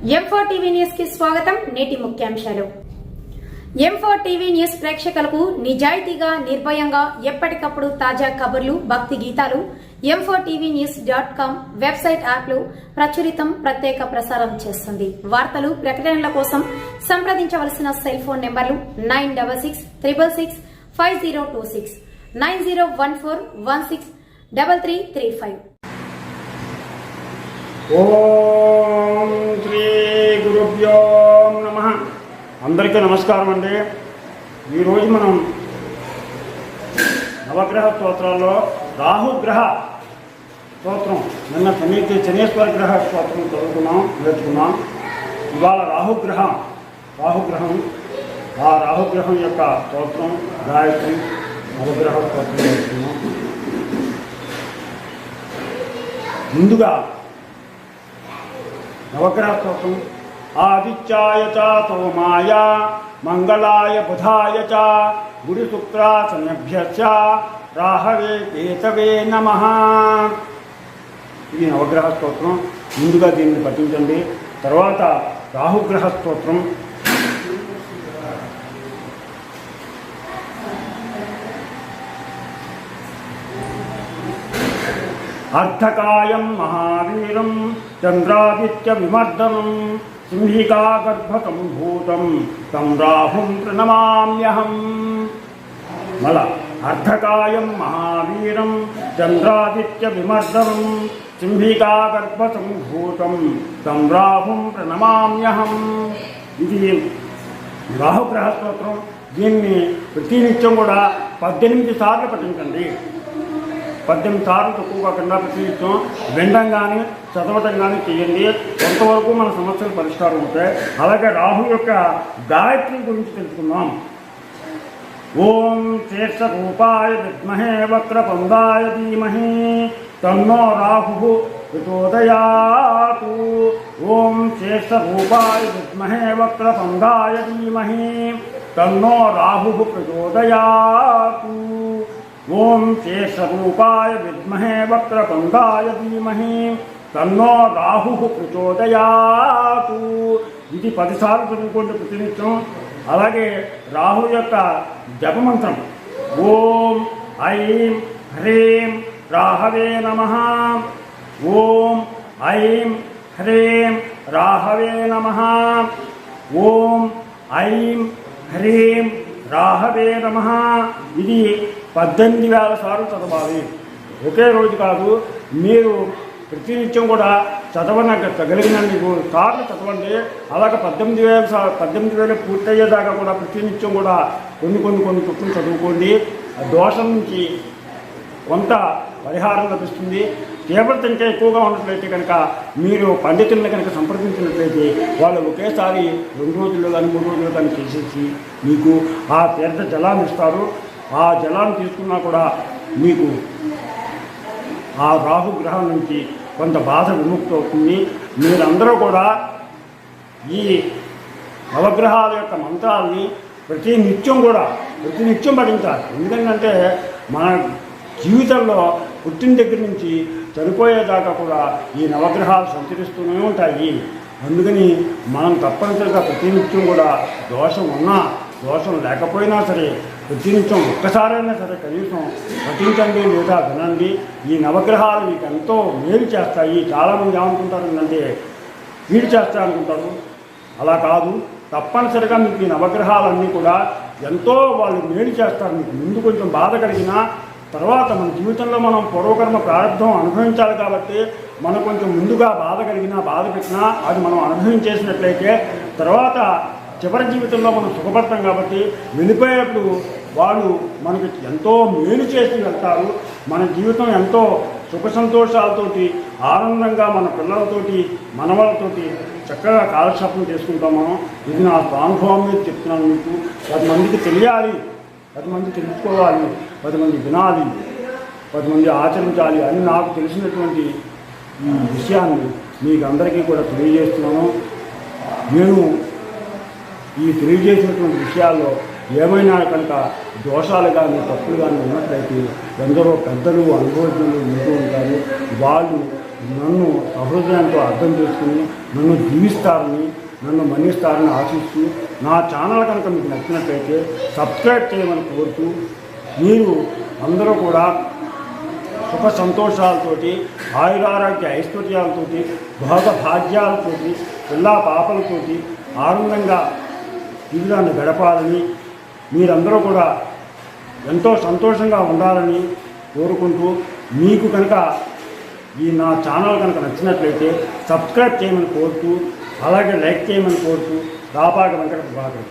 M4 TV news కి స్వాగతం. నేటి ముఖ్యాంశాలు. M4 టీవీ న్యూస్ ప్రేక్షకులకు నిజాయితీగా, నిర్భయంగా ఎప్పటికప్పుడు తాజా కబుర్లు, భక్తి గీతాలు m4tvnews.com వెబ్సైట్ యాప్లు ప్రచురితం, ప్రత్యేక ప్రసారం చేస్తుంది. వార్తలు, ప్రకటనల కోసం సంప్రదించవలసిన సెల్ ఫోన్ నెంబర్లు 9666665026, 9014163335. ఓం శ్రీ గురుభ్యో నమః. అందరికీ నమస్కారం అండి. ఈరోజు మనం నవగ్రహ స్తోత్రాల్లో రాహుగ్రహ స్తోత్రం, నిన్న శనీశ్వర గ్రహ స్తోత్రం నేర్చుకున్నాం. ఇవాళ రాహుగ్రహం ఆ రాహుగ్రహం యొక్క స్తోత్రం గాయత్రి నవగ్రహ స్తోత్రం నేర్చుకున్నాం. ముందుగా నవగ్రహ స్తోత్రం. ఆదిత్యాయ చ సోమాయ మంగళాయ బుధాయ చ గురు శుక్రాశనభ్యశ్చ రాహవే కేతవే నమః. ఇది నవగ్రహ స్తోత్రం. ముందుగా దీన్ని పఠించండి. తర్వాత రాహుగ్రహ స్తోత్రం. అర్ధకాయం మహావీరం చంద్రాదిత్య విమర్దనం సింహికాగర్భకం భూతం తం రాహుం ప్రణమామ్యహం. మల అర్ధకాయం మహావీరం చంద్రాదిత్య విమర్దనం సింహికాగర్భకం భూతం తం రాహుం ప్రణమామ్యహం. ఇది రాహుగ్రహ స్తోత్రం. దీన్ని ప్రతినిత్యం కూడా 18 సార్లు పఠించండి. 18 సార్లు తక్కువ కాకుండా ప్రతినిత్యం వినడం కానీ చదవటం కానీ చేయండి. కొంతవరకు మన సమస్యలు పరిష్కారం అవుతాయి. అలాగే రాహు యొక్క గాయత్రి గురించి తెలుసుకుందాం. ఓం శేషరూపాయ విద్మహే వక్రతుండాయ ధీమహి తన్నో రాహు ప్రచోదయాతు. ఓం శేషరూపాయ విద్మహే వక్రతుండాయ ధీమహి తన్నో రాహు ప్రచోదయాతు. ఓం శేషరూపాయ విద్మహే వక్రతుండాయ ధీమహి తన్నో రాహు ప్రచోదయాతు. ఇది 10 సార్లు చదువుకోండి ప్రతినిత్యం. అలాగే రాహు యొక్క జపమంత్రం ఓం ఐం హ్రీం రాహవే నమః. ఓం ఐం హ్రీం రాహవే నమః. ఓం ఐం హ్రీం రాహవే నమః. ఇది 18,000 సార్లు చదవాలి. ఒకే రోజు కాదు, మీరు ప్రతినిత్యం కూడా చదవగలిగినండి సార్లు చదవండి. అలాగే 18,000 పూర్తయ్యేదాకా కూడా ప్రతినిత్యం కూడా కొన్ని చుట్టూ చదువుకోండి. దోషం నుంచి కొంత పరిహారం లభిస్తుంది. తీవ్రత ఇంకా ఎక్కువగా ఉన్నట్లయితే కనుక మీరు పండితులను కనుక సంప్రదించినట్లయితే వాళ్ళు ఒకేసారి 2 రోజుల్లో కానీ 3 రోజుల్లో కానీ చేసేసి మీకు ఆ తీర్థ జలాన్ని ఇస్తారు. ఆ జలాన్ని తీసుకున్నా కూడా మీకు ఆ రాహుగ్రహం నుంచి కొంత బాధ విముక్తి అవుతుంది. మీరందరూ కూడా ఈ నవగ్రహాల యొక్క మంత్రాలని ప్రతినిత్యం పఠించాలి. ఎందుకంటే మన జీవితంలో పుట్టిన దగ్గర నుంచి చనిపోయేదాకా కూడా ఈ నవగ్రహాలు సంచరిస్తూనే ఉంటాయి. అందుకని మనం తప్పనిసరిగా ప్రతినిత్యం కూడా దోషం ఉన్నా దోషం లేకపోయినా సరే ప్రతినిత్యం ఒక్కసారైనా సరే కనీసం పఠించండి లేదా వినండి. ఈ నవగ్రహాలు మీకు ఎంతో మేలు చేస్తాయి. చాలామంది ఏమనుకుంటారు అంటే కీడు చేస్తాయి అనుకుంటారు. అలా కాదు, తప్పనిసరిగా మీకు ఈ నవగ్రహాలన్నీ కూడా ఎంతో వాళ్ళు మేలు చేస్తారు. మీకు ముందు కొంచెం బాధ కలిగినా తర్వాత మన జీవితంలో మనం పూర్వకర్మ ప్రారంభం అనుభవించాలి కాబట్టి మనకు కొంచెం ముందుగా బాధ కలిగినా బాధ పెట్టినా అది మనం అనుభవించేసినట్లయితే తర్వాత చివరి జీవితంలో మనం సుఖపడతాం. కాబట్టి వెళ్ళిపోయేప్పుడు వాళ్ళు మనకి ఎంతో మేలు చేసి వెళ్తారు. మన జీవితం ఎంతో సుఖ సంతోషాలతోటి ఆనందంగా మన పిల్లలతోటి మనవలతోటి చక్కగా కాలక్షేపం చేసుకుంటాం మనం. ఇది నా అనుభవం మీద చెప్తున్నాను మీకు. 10 మందికి తెలియాలి, 10 మంది తెలుసుకోవాలి, 10 మంది వినాలి, 10 మంది ఆచరించాలి అని నాకు తెలిసినటువంటి ఈ విషయాన్ని మీకు అందరికీ కూడా తెలియజేస్తున్నాను. నేను ఈ తెలియజేసినటువంటి విషయాల్లో ఏమైనా కనుక దోషాలు కానీ తప్పులు కానీ ఉన్నట్లయితే ఎందరో పెద్దలు అనుభవజ్ఞులు ఉంటూ ఉంటారు. వాళ్ళు నన్ను సహృదయంతో అర్థం చేసుకుని నన్ను జీవిస్తారని, నన్ను మన్నిస్తారని ఆశిస్తూ, నా ఛానల్ కనుక మీకు నచ్చినట్లయితే సబ్స్క్రైబ్ చేయమని కోరుతూ, మీరు అందరూ కూడా సుఖ సంతోషాలతోటి, ఆయురారోగ్య ఐశ్వర్యాలతోటి, భోగ భాగ్యాలతోటి, పిల్లా పాపలతోటి ఆనందంగా జీవితాన్ని గడపాలని, మీరందరూ కూడా ఎంతో సంతోషంగా ఉండాలని కోరుకుంటూ, మీకు కనుక ఈ నా ఛానల్ కనుక నచ్చినట్లయితే సబ్స్క్రైబ్ చేయమని కోరుతూ, అలాగే లైక్ చేయమని కోరుతూ, రాపాక వెంకట ప్రభాకర్.